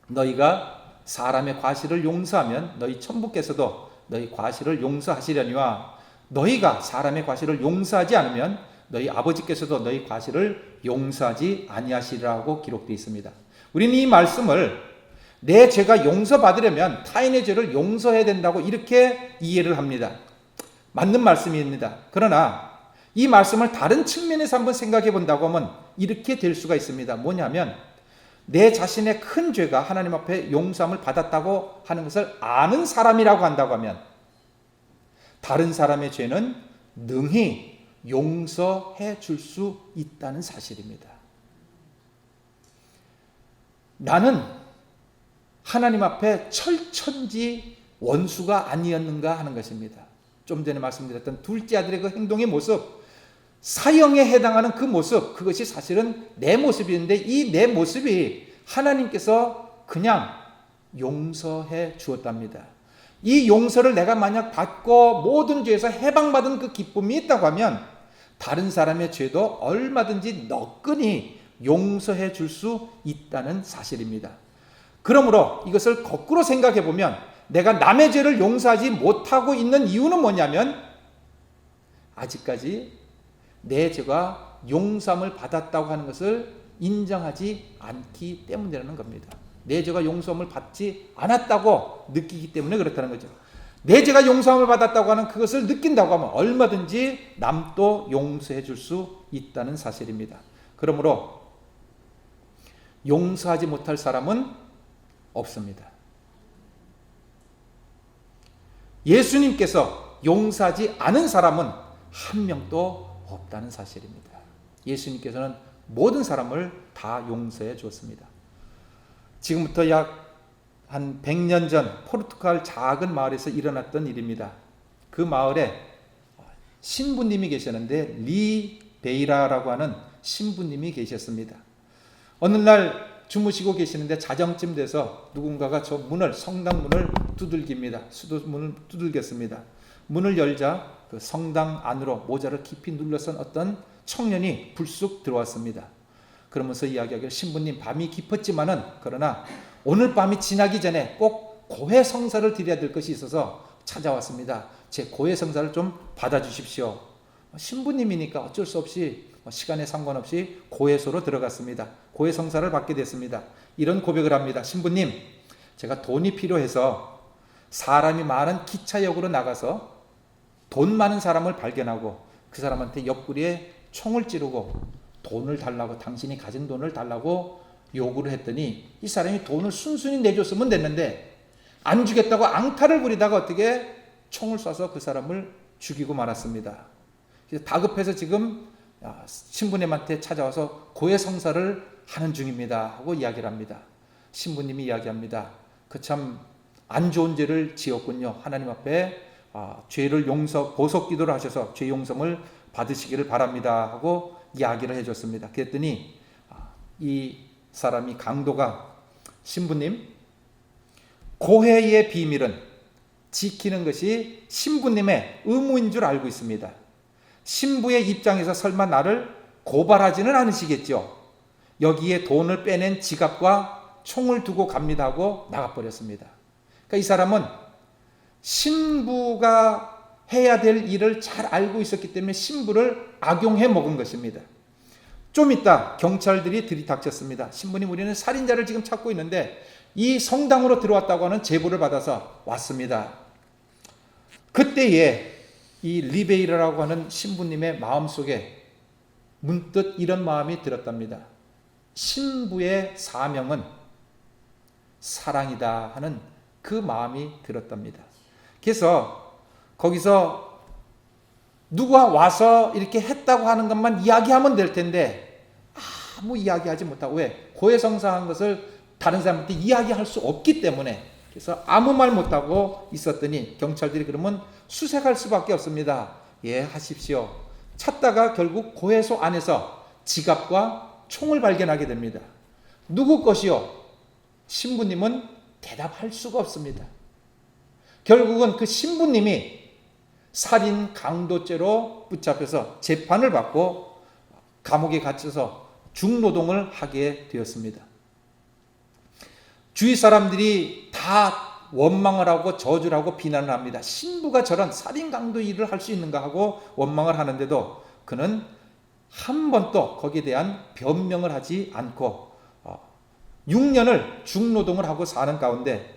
너희가 사람의 과실을 용서하면 너희 천부께서도 너희 과실을 용서하시려니와 너희가 사람의 과실을 용서하지 않으면 너희 아버지께서도 너희 과실을 용서하지 아니하시리라고 기록되어 있습니다. 우리는 이 말씀을 내 죄가 용서받으려면 타인의 죄를 용서해야 된다고 이렇게 이해를 합니다. 맞는 말씀입니다. 그러나 이 말씀을 다른 측면에서 한번 생각해 본다고 하면 이렇게 될 수가 있습니다. 뭐냐면 내 자신의 큰 죄가 하나님 앞에 용서함을 받았다고 하는 것을 아는 사람이라고 한다고 하면 다른 사람의 죄는 능히 용서해 줄 수 있다는 사실입니다. 나는 하나님 앞에 철천지 원수가 아니었는가 하는 것입니다. 좀 전에 말씀드렸던 둘째 아들의 그 행동의 모습, 사형에 해당하는 그 모습, 그것이 사실은 내 모습이었는데 이 내 모습이 하나님께서 그냥 용서해 주었답니다. 이 용서를 내가 만약 받고 모든 죄에서 해방받은 그 기쁨이 있다고 하면 다른 사람의 죄도 얼마든지 너끈히 용서해 줄 수 있다는 사실입니다. 그러므로 이것을 거꾸로 생각해 보면 내가 남의 죄를 용서하지 못하고 있는 이유는 뭐냐면 아직까지 내 죄가 용서함을 받았다고 하는 것을 인정하지 않기 때문이라는 겁니다. 내 죄가 용서함을 받지 않았다고 느끼기 때문에 그렇다는 거죠. 내 죄가 용서함을 받았다고 하는 그것을 느낀다고 하면 얼마든지 남도 용서해 줄 수 있다는 사실입니다. 그러므로 용서하지 못할 사람은 없습니다. 예수님께서 용서하지 않은 사람은 한 명도 없다는 사실입니다. 예수님께서는 모든 사람을 다 용서해 주었습니다. 지금부터 약 한 100년 전 포르투갈 작은 마을에서 일어났던 일입니다. 그 마을에 신부님이 계셨는데 리 베이라라고 하는 신부님이 계셨습니다. 어느 날 주무시고 계시는데 자정쯤 돼서 누군가가 저 문을, 성당 문을 두들깁니다. 수도문을 두들겼습니다. 문을 열자 그 성당 안으로 모자를 깊이 눌러선 어떤 청년이 불쑥 들어왔습니다. 그러면서 이야기하기를 신부님 밤이 깊었지만은 그러나 오늘 밤이 지나기 전에 꼭 고해 성사를 드려야 될 것이 있어서 찾아왔습니다. 제 고해 성사를 좀 받아주십시오. 신부님이니까 어쩔 수 없이 시간에 상관없이 고해소로 들어갔습니다. 고해 성사를 받게 됐습니다. 이런 고백을 합니다. 신부님, 제가 돈이 필요해서 사람이 많은 기차역으로 나가서 돈 많은 사람을 발견하고 그 사람한테 옆구리에 총을 찌르고 돈을 달라고, 당신이 가진 돈을 달라고 요구를 했더니 이 사람이 돈을 순순히 내줬으면 됐는데 안 주겠다고 앙탈을 부리다가 어떻게 총을 쏴서 그 사람을 죽이고 말았습니다. 그래서 다급해서 지금 신부님한테 찾아와서 고해성사를 하는 중입니다 하고 이야기를 합니다. 신부님이 이야기합니다. 그 참 안 좋은 죄를 지었군요. 하나님 앞에 죄를 보석 기도를 하셔서 죄 용서를 받으시기를 바랍니다 하고 이야기를 해줬습니다. 그랬더니 이 사람이, 강도가, 신부님, 고해의 비밀은 지키는 것이 신부님의 의무인 줄 알고 있습니다. 신부의 입장에서 설마 나를 고발하지는 않으시겠죠. 여기에 돈을 빼낸 지갑과 총을 두고 갑니다 하고 나가버렸습니다. 그러니까 이 사람은 신부가 해야 될 일을 잘 알고 있었기 때문에 신부를 악용해 먹은 것입니다. 좀 있다 경찰들이 들이닥쳤습니다. 신부님, 우리는 살인자를 지금 찾고 있는데 이 성당으로 들어왔다고 하는 제보를 받아서 왔습니다. 그때에 이 리베이라라고 하는 신부님의 마음속에 문득 이런 마음이 들었답니다. 신부의 사명은 사랑이다 하는 그 마음이 들었답니다. 그래서 거기서 누가 와서 이렇게 했다고 하는 것만 이야기하면 될 텐데 아무 이야기하지 못하고, 왜? 고해성사한 것을 다른 사람한테 이야기할 수 없기 때문에, 그래서 아무 말 못하고 있었더니 경찰들이 그러면 수색할 수밖에 없습니다. 예, 하십시오. 찾다가 결국 고해소 안에서 지갑과 총을 발견하게 됩니다. 누구 것이요? 신부님은 대답할 수가 없습니다. 결국은 그 신부님이 살인 강도죄로 붙잡혀서 재판을 받고 감옥에 갇혀서 중노동을 하게 되었습니다. 주위 사람들이 다 원망을 하고 저주를 하고 비난을 합니다. 신부가 저런 살인 강도 일을 할 수 있는가 하고 원망을 하는데도 그는 한 번도 거기에 대한 변명을 하지 않고 6년을 중노동을 하고 사는 가운데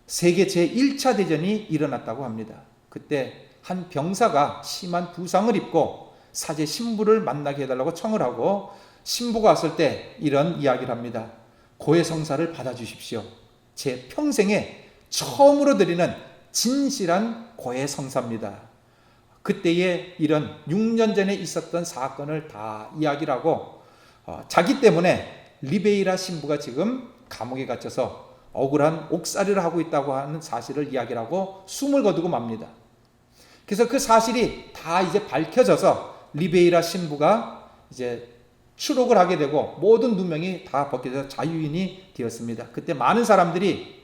세계 제1차 대전이 일어났다고 합니다. 그때 한 병사가 심한 부상을 입고 사제 신부를 만나게 해달라고 청을 하고 신부가 왔을 때 이런 이야기를 합니다. 고해성사를 받아주십시오. 제 평생에 처음으로 드리는 진실한 고해성사입니다. 그때의 이런 6년 전에 있었던 사건을 다 이야기를 하고 자기 때문에 리베이라 신부가 지금 감옥에 갇혀서 억울한 옥살이를 하고 있다고 하는 사실을 이야기를 하고 숨을 거두고 맙니다. 그래서 그 사실이 다 이제 밝혀져서 리베이라 신부가 이제 추록을 하게 되고 모든 누명이 다 벗겨져 자유인이 되었습니다. 그때 많은 사람들이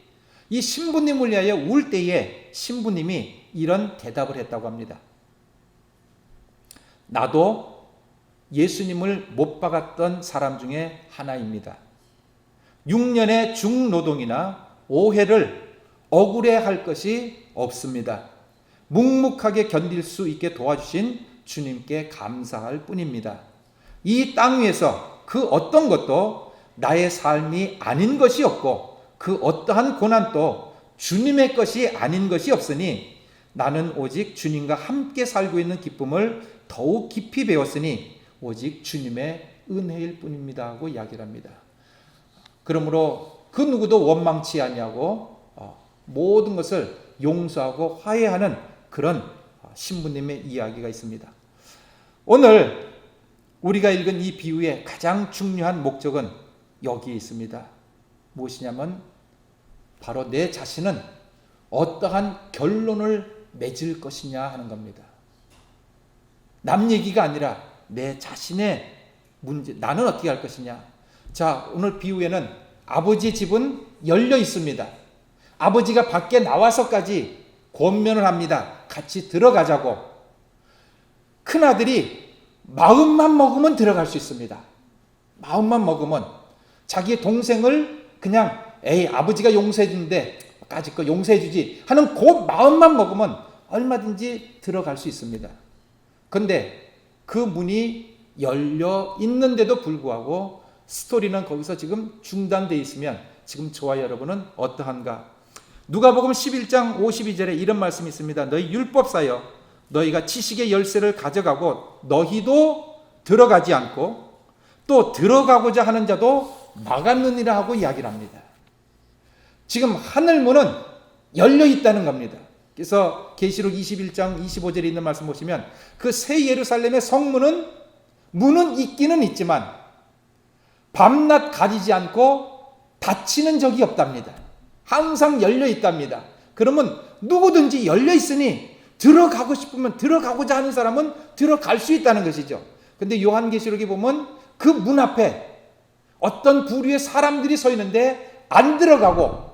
이 신부님을 위하여 울 때에 신부님이 이런 대답을 했다고 합니다. 나도 예수님을 못 박았던 사람 중에 하나입니다. 6년의 중노동이나 오해를 억울해할 것이 없습니다. 묵묵하게 견딜 수 있게 도와주신 주님께 감사할 뿐입니다. 이 땅 위에서 그 어떤 것도 나의 삶이 아닌 것이 없고 그 어떠한 고난도 주님의 것이 아닌 것이 없으니 나는 오직 주님과 함께 살고 있는 기쁨을 더욱 깊이 배웠으니 오직 주님의 은혜일 뿐입니다 하고 이야기를 합니다. 그러므로 그 누구도 원망치 아니하고 모든 것을 용서하고 화해하는 그런 신부님의 이야기가 있습니다. 오늘 우리가 읽은 이 비유의 가장 중요한 목적은 여기에 있습니다. 무엇이냐면 바로 내 자신은 어떠한 결론을 맺을 것이냐 하는 겁니다. 남 얘기가 아니라 내 자신의 문제, 나는 어떻게 할 것이냐. 자, 오늘 비유에는 아버지 집은 열려 있습니다. 아버지가 밖에 나와서까지 권면을 합니다. 같이 들어가자고. 큰아들이 마음만 먹으면 들어갈 수 있습니다. 마음만 먹으면 자기의 동생을 그냥 아버지가 용서해 주는데 까짓 거 용서해 주지 하는 그 마음만 먹으면 얼마든지 들어갈 수 있습니다. 그런데 그 문이 열려 있는데도 불구하고 스토리는 거기서 지금 중단되어 있으면 지금 저와 여러분은 어떠한가? 누가복음 11장 52절에 이런 말씀이 있습니다. 너희 율법사여 너희가 지식의 열쇠를 가져가고 너희도 들어가지 않고 또 들어가고자 하는 자도 막았느니라 하고 이야기를 합니다. 지금 하늘문은 열려 있다는 겁니다. 그래서 계시록 21장 25절에 있는 말씀 보시면 그 새 예루살렘의 성문은 문은 있기는 있지만 밤낮 가리지 않고 닫히는 적이 없답니다. 항상 열려 있답니다. 그러면 누구든지 열려 있으니 들어가고 싶으면 들어가고자 하는 사람은 들어갈 수 있다는 것이죠. 근데 요한계시록에 보면 그 문 앞에 어떤 부류의 사람들이 서 있는데 안 들어가고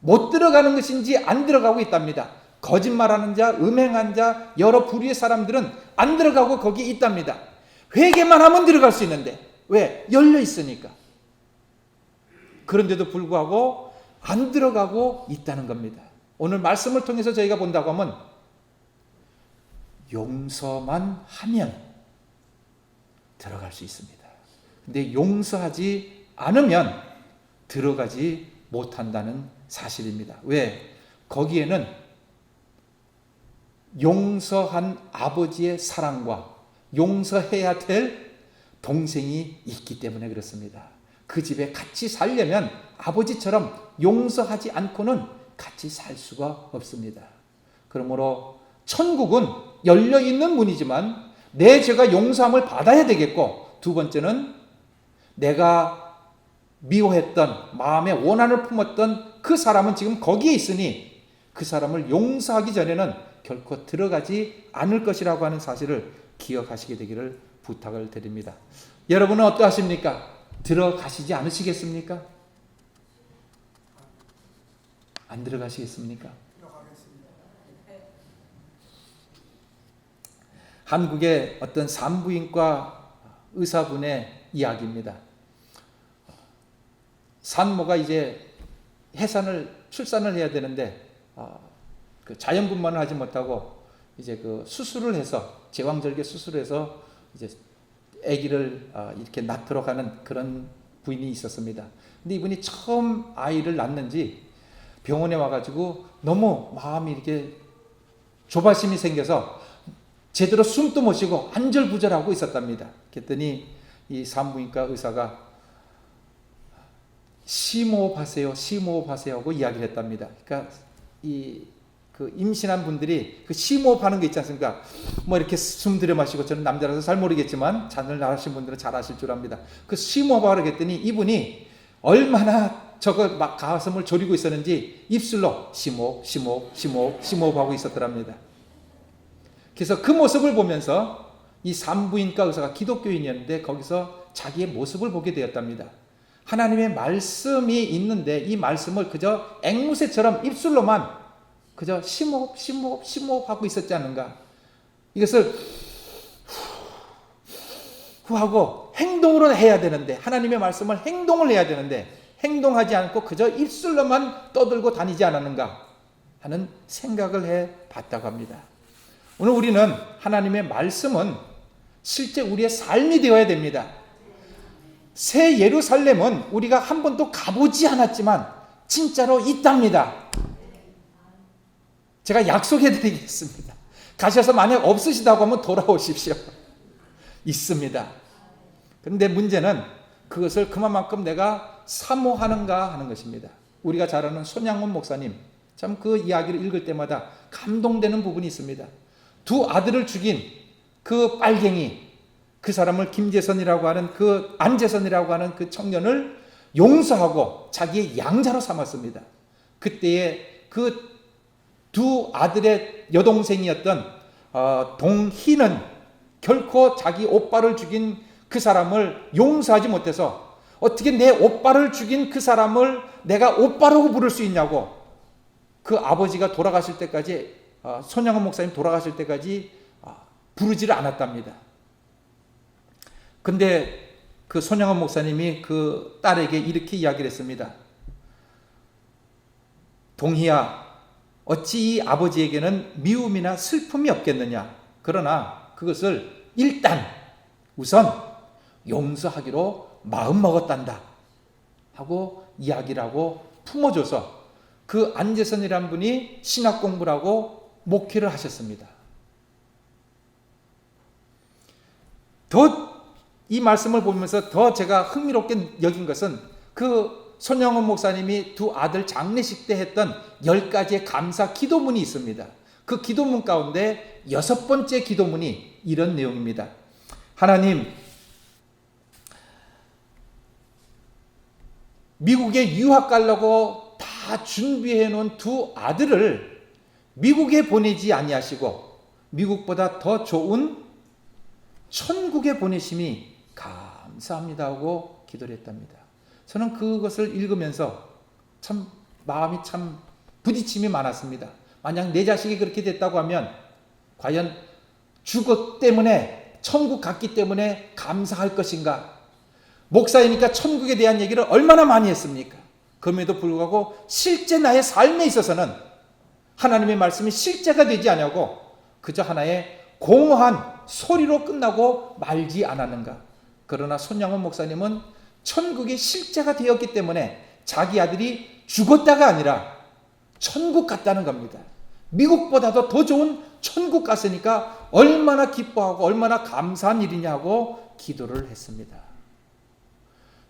못 들어가는 것인지 안 들어가고 있답니다. 거짓말하는 자, 음행한 자, 여러 부류의 사람들은 안 들어가고 거기에 있답니다. 회개만 하면 들어갈 수 있는데 왜? 열려 있으니까. 그런데도 불구하고 안 들어가고 있다는 겁니다. 오늘 말씀을 통해서 저희가 본다고 하면 용서만 하면 들어갈 수 있습니다. 근데 용서하지 않으면 들어가지 못한다는 사실입니다. 왜? 거기에는 용서한 아버지의 사랑과 용서해야 될 동생이 있기 때문에 그렇습니다. 그 집에 같이 살려면 아버지처럼 용서하지 않고는 같이 살 수가 없습니다. 그러므로 천국은 열려있는 문이지만 내 죄가 용서함을 받아야 되겠고, 두 번째는 내가 미워했던 마음에 원한을 품었던 그 사람은 지금 거기에 있으니 그 사람을 용서하기 전에는 결코 들어가지 않을 것이라고 하는 사실을 기억하시게 되기를 부탁을 드립니다. 여러분은 어떠하십니까? 들어가시지 않으시겠습니까? 안 들어가시겠습니까? 한국의 어떤 산부인과 의사분의 이야기입니다. 산모가 이제 출산을 해야 되는데 그 자연분만을 하지 못하고 이제 그 수술을 해서 제왕절개 수술을 해서 이제 아기를 이렇게 낳도록 하는 그런 부인이 있었습니다. 근데 이분이 처음 아이를 낳는지 병원에 와가지고 너무 마음이 이렇게 조바심이 생겨서 제대로 숨도 못 쉬고 안절부절하고 있었답니다. 그랬더니 이 산부인과 의사가 심호흡하세요, 심호흡하세요 하고 이야기를 했답니다. 그러니까 그 임신한 분들이 그 심호흡하는 게 있지 않습니까? 뭐 이렇게 숨 들여 마시고, 저는 남자라서 잘 모르겠지만 자녀를 낳으신 분들은 잘 아실 줄 압니다. 그 심호흡하라고 했더니 이분이 얼마나 저거 막 가슴을 졸이고 있었는지 입술로 심호흡, 심호흡, 심호흡, 심호흡하고 있었더랍니다. 그래서 그 모습을 보면서 이 산부인과 의사가 기독교인이었는데 거기서 자기의 모습을 보게 되었답니다. 하나님의 말씀이 있는데 이 말씀을 그저 앵무새처럼 입술로만 그저 심호흡, 심호흡, 심호흡 하고 있었지 않은가. 이것을 하고 행동으로 해야 되는데, 하나님의 말씀을 행동을 해야 되는데 행동하지 않고 그저 입술로만 떠들고 다니지 않았는가 하는 생각을 해 봤다고 합니다. 오늘 우리는 하나님의 말씀은 실제 우리의 삶이 되어야 됩니다. 새 예루살렘은 우리가 한 번도 가보지 않았지만 진짜로 있답니다. 제가 약속해 드리겠습니다. 가셔서 만약 없으시다고 하면 돌아오십시오. 있습니다. 그런데 문제는 그것을 그만큼 내가 사모하는가 하는 것입니다. 우리가 잘 아는 손양원 목사님, 참 그 이야기를 읽을 때마다 감동되는 부분이 있습니다. 두 아들을 죽인 그 빨갱이, 그 사람을 김재선이라고 하는 그 안재선이라고 하는 그 청년을 용서하고 자기의 양자로 삼았습니다. 그때에 그 두 아들의 여동생이었던 동희는 결코 자기 오빠를 죽인 그 사람을 용서하지 못해서 어떻게 내 오빠를 죽인 그 사람을 내가 오빠라고 부를 수 있냐고 그 아버지가 돌아가실 때까지, 손양원 목사님 돌아가실 때까지 부르지를 않았답니다. 근데 그 손양원 목사님이 그 딸에게 이렇게 이야기를 했습니다. 동희야, 어찌 이 아버지에게는 미움이나 슬픔이 없겠느냐. 그러나 그것을 일단 우선 용서하기로 마음먹었단다 하고 이야기를 하고 품어줘서 그 안재선이라는 분이 신학 공부를 하고 목회를 하셨습니다. 더 이 말씀을 보면서 더 제가 흥미롭게 여긴 것은 그 손영원 목사님이 두 아들 장례식 때 했던 10가지의 감사 기도문이 있습니다. 그 기도문 가운데 6번째 기도문이 이런 내용입니다. 하나님, 미국에 유학 가려고 다 준비해 놓은 두 아들을 미국에 보내지 아니하시고 미국보다 더 좋은 천국에 보내심이 감사합니다 하고 기도를 했답니다. 저는 그것을 읽으면서 참 마음이 참 부딪힘이 많았습니다. 만약 내 자식이 그렇게 됐다고 하면 과연 죽었 때문에 천국 갔기 때문에 감사할 것인가? 목사이니까 천국에 대한 얘기를 얼마나 많이 했습니까? 그럼에도 불구하고 실제 나의 삶에 있어서는 하나님의 말씀이 실제가 되지 않냐고 그저 하나의 공허한 소리로 끝나고 말지 않았는가? 그러나 손양원 목사님은 천국이 실제가 되었기 때문에 자기 아들이 죽었다가 아니라 천국 갔다는 겁니다. 미국보다도 더 좋은 천국 갔으니까 얼마나 기뻐하고 얼마나 감사한 일이냐고 기도를 했습니다.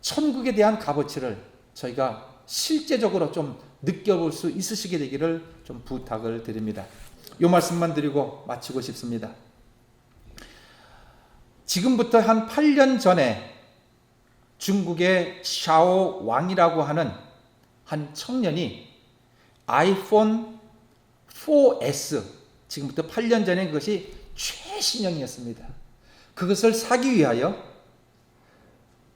천국에 대한 값어치를 저희가 실제적으로 좀 느껴볼 수 있으시게 되기를 좀 부탁을 드립니다. 이 말씀만 드리고 마치고 싶습니다. 지금부터 한 8년 전에 중국의 샤오 왕이라고 하는 한 청년이 아이폰 4S, 지금부터 8년 전에 그것이 최신형이었습니다. 그것을 사기 위하여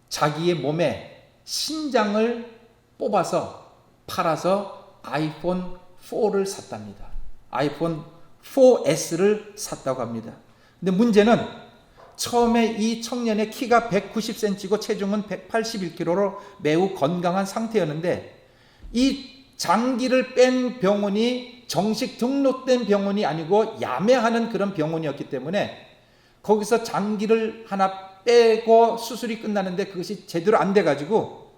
자기의 몸에 신장을 뽑아서 팔아서 아이폰 4를 샀답니다. 아이폰 4S를 샀다고 합니다. 근데 문제는 처음에 이 청년의 키가 190cm고 체중은 181kg로 매우 건강한 상태였는데 이 장기를 뺀 병원이 정식 등록된 병원이 아니고 야매하는 그런 병원이었기 때문에 거기서 장기를 하나 빼고 수술이 끝나는데 그것이 제대로 안 돼가지고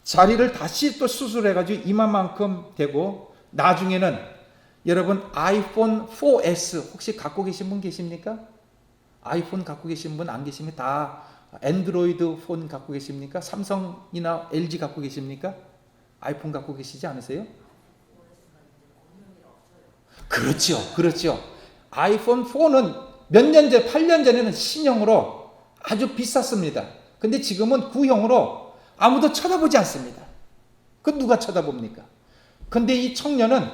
자리를 다시 또 수술해가지고 이만큼 되고 나중에는 여러분 아이폰 4S 혹시 갖고 계신 분 계십니까? 아이폰 갖고 계신 분 안 계시면 다 안드로이드 폰 갖고 계십니까? 삼성이나 LG 갖고 계십니까? 아이폰 갖고 계시지 않으세요? 그렇죠. 아이폰 4는 몇 년 전, 8년 전에는 신형으로 아주 비쌌습니다. 근데 지금은 구형으로 아무도 쳐다보지 않습니다. 그 누가 쳐다봅니까? 근데 이 청년은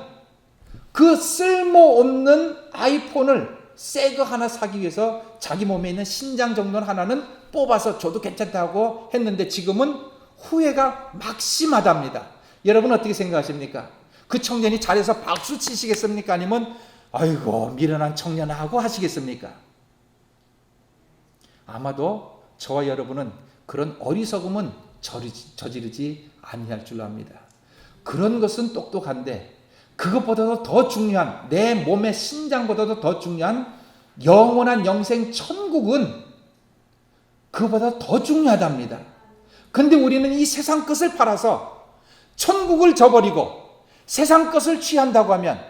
그 쓸모없는 아이폰을 새 거 하나 사기 위해서 자기 몸에 있는 신장 정도는 하나는 뽑아서 줘도 괜찮다고 했는데 지금은 후회가 막심하답니다. 여러분 어떻게 생각하십니까? 그 청년이 잘해서 박수 치시겠습니까? 아니면 아이고 미련한 청년하고 하시겠습니까? 아마도 저와 여러분은 그런 어리석음은 저지르지 아니할 줄로 압니다. 그런 것은 똑똑한데 그것보다도 더 중요한 내 몸의 신장보다도 더 중요한 영원한 영생 천국은 그것보다 더 중요하답니다. 근데 우리는 이 세상 것을 팔아서 천국을 저버리고 세상 것을 취한다고 하면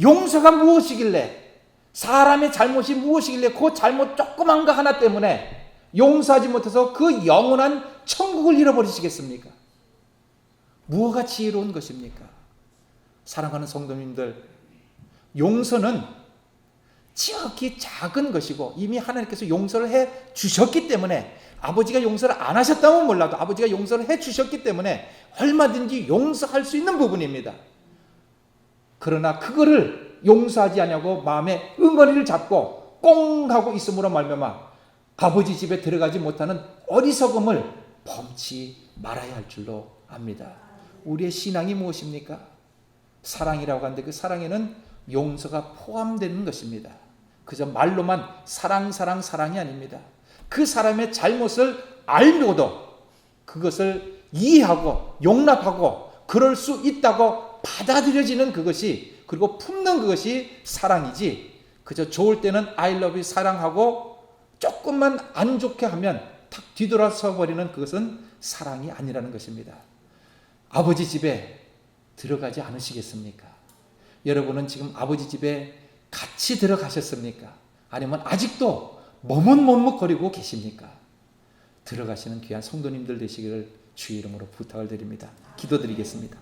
용서가 무엇이길래 사람의 잘못이 무엇이길래 그 잘못 조그만 거 하나 때문에 용서하지 못해서 그 영원한 천국을 잃어버리시겠습니까? 무엇가 지혜로운 것입니까? 사랑하는 성도님들, 용서는 지극히 작은 것이고 이미 하나님께서 용서를 해 주셨기 때문에 아버지가 용서를 안 하셨다면 몰라도 아버지가 용서를 해 주셨기 때문에 얼마든지 용서할 수 있는 부분입니다. 그러나 그거를 용서하지 않냐고 마음에 응어리를 잡고 꽁 하고 있음으로 말미암아 아버지 집에 들어가지 못하는 어리석음을 범치 말아야 할 줄로 압니다. 우리의 신앙이 무엇입니까? 사랑이라고 하는데 그 사랑에는 용서가 포함되는 것입니다. 그저 말로만 사랑이 아닙니다. 그 사람의 잘못을 알고도 그것을 이해하고 용납하고 그럴 수 있다고 받아들여지는 그것이 그리고 품는 그것이 사랑이지 그저 좋을 때는 I love you 사랑하고 조금만 안 좋게 하면 탁 뒤돌아서 버리는 그것은 사랑이 아니라는 것입니다. 아버지 집에 들어가지 않으시겠습니까? 여러분은 지금 아버지 집에 같이 들어가셨습니까? 아니면 아직도 머뭇머뭇거리고 계십니까? 들어가시는 귀한 성도님들 되시기를 주의 이름으로 부탁을 드립니다. 기도드리겠습니다.